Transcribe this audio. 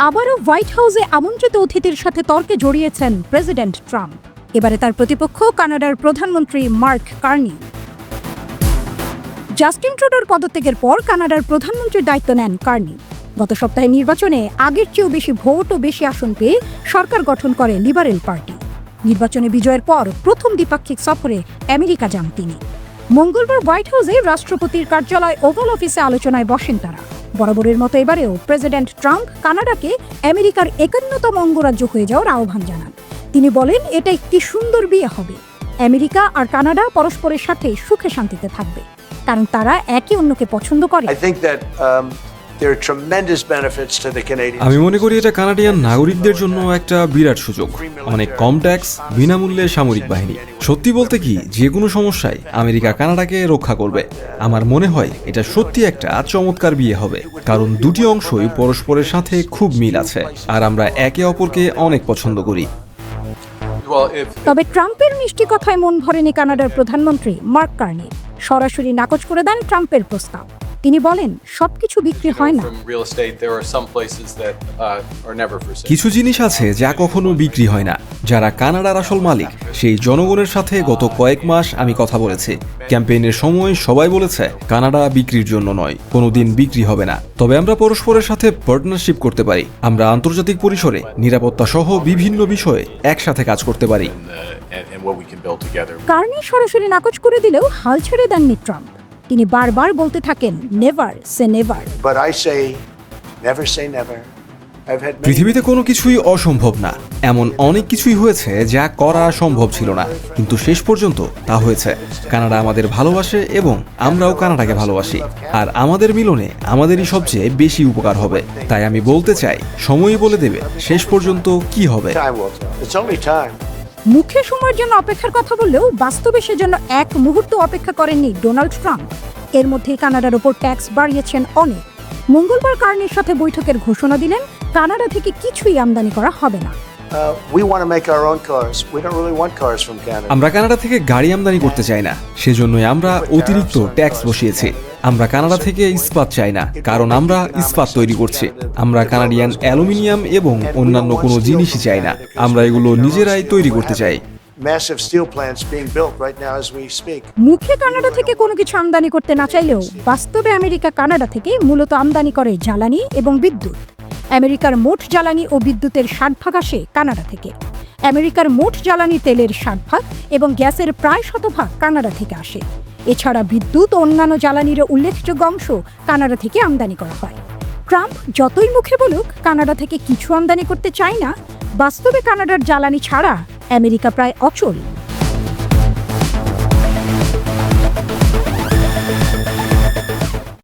আবারও হোয়াইট হাউসে আমন্ত্রিত অতিথির সাথে তর্কে জড়িয়েছেন প্রেসিডেন্ট ট্রাম্প। এবারে তার প্রতিপক্ষ কানাডার প্রধানমন্ত্রী মার্ক কার্নি। জাস্টিন ট্রুডোর পদত্যাগের পর কানাডার প্রধানমন্ত্রীর দায়িত্ব নেন কার্নি। গত সপ্তাহে নির্বাচনে আগের চেয়েও বেশি ভোট ও বেশি আসন পেয়ে সরকার গঠন করে লিবারেল পার্টি। নির্বাচনে বিজয়ের পর প্রথম দ্বিপাক্ষিক সফরে আমেরিকা যান তিনি। মঙ্গলবার হোয়াইট হাউসে রাষ্ট্রপতির কার্যালয় ওভাল অফিসে আলোচনায় বসেন তারা। বরাবরের মতো এবারেও প্রেসিডেন্ট ট্রাম্প কানাডাকে আমেরিকার ৫১তম অঙ্গরাজ্য হয়ে যাওয়ার আহ্বান জানান। তিনি বলেন, এটা একটি সুন্দর বিয়ে হবে। আমেরিকা আর কানাডা পরস্পরের সাথে সুখে শান্তিতে থাকবে, কারণ তারা একে অন্যকে পছন্দ করে। আমি মনে করি এটা কানাডিয়ান নাগরিকদের জন্য একটা বিরাট সুযোগ। অনেক কম ট্যাক্স, বিনামূল্যে সামরিক বাহিনী। সত্যি বলতে কি, যে কোনো সমস্যায় আমেরিকা কানাডাকে রক্ষা করবে। আমার মনে হয় এটা সত্যি একটা চমৎকার বিয়ে হবে, কারণ দুটি অংশই পরস্পরের সাথে খুব মিল আছে, আর আমরা একে অপরকে অনেক পছন্দ করি। তবে ট্রাম্পের মিষ্টি কথায় মন ভরেনি কানাডার প্রধানমন্ত্রী মার্ক কার্নি। সরাসরি নাকচ করে দেন ট্রাম্পের প্রস্তাব। তিনি বলেন, সবকিছু বিক্রি হয় না। কিছু জিনিস আছে যা কখনো বিক্রি হয় না। যারা কানাডার আসল মালিক, সেই জনগণের সাথে গত কয়েক মাস আমি কথা বলেছি। ক্যাম্পেইনের সময় সবাই বলেছে কানাডা বিক্রির জন্য নয়, কোনোদিন বিক্রি হবে না। তবে আমরা পরস্পরের সাথে পার্টনারশিপ করতে পারি। আমরা আন্তর্জাতিক পরিসরে নিরাপত্তা সহ বিভিন্ন বিষয়ে একসাথে কাজ করতে পারি। কার্নি সরাসরি নাকচ করে দিলেও হাল ছেড়ে দেননি ট্রাম্প। তিনি বারবার বলতে থাকেন, নেভার সে নেভার। পৃথিবীতে কোনো কিছুই অসম্ভব না। এমন অনেক কিছুই হয়েছে যা করা সম্ভব ছিল না, কিন্তু শেষ পর্যন্ত তা হয়েছে। কানাডা আমাদের ভালোবাসে এবং আমরাও কানাডাকে ভালোবাসি, আর আমাদের মিলনে আমাদেরই সবচেয়ে বেশি উপকার হবে। তাই আমি বলতে চাই, সময়ই বলে দেবে শেষ পর্যন্ত কি হবে। মুখে সময়ের জন্য অপেক্ষার কথা বললেও বাস্তবে সেজন্য এক মুহূর্ত অপেক্ষা করেননি ডোনাল্ড ট্রাম্প। এর মধ্যে কানাডার ওপর ট্যাক্স বাড়িয়েছেন অনেক। মঙ্গলবার কার্নির সাথে বৈঠকের ঘোষণা দিলেন, কানাডা থেকে কিছুই আমদানি করা হবে না। আমরা কানাডা থেকে গাড়ি আমদানি করতে চাই না, সেজন্যই আমরা অতিরিক্ত ট্যাক্স বসিয়েছি। আমরা কানাডা থেকে ইস্পাত চাই না, কারণ আমরা ইস্পাত তৈরি করছি। আমরা কানাডিয়ান অ্যালুমিনিয়াম এবং অন্যান্য কোনো জিনিসই চাই না। আমরা এগুলো নিজেরাই তৈরি করতে চাই। মুখে কানাডা থেকে কোনো কিছু আমদানি করতে না চাইলেও বাস্তবে আমেরিকা কানাডা থেকে মূলত আমদানি করে জ্বালানি এবং বিদ্যুৎ। আমেরিকার মোট জ্বালানি ও বিদ্যুতের 60% আসে কানাডা থেকে। আমেরিকার মোট জ্বালানি তেলের 60% এবং গ্যাসের প্রায় 100% কানাডা থেকে আসে। এছাড়া বিদ্যুৎ ও অন্যান্য জ্বালানির উল্লেখযোগ্য অংশ কানাডা থেকে আমদানি করা হয়। ট্রাম্প যতই মুখে বলুক কানাডা থেকে কিছু আমদানি করতে চায় না, বাস্তবে কানাডার জ্বালানি ছাড়া আমেরিকা প্রায় অচল।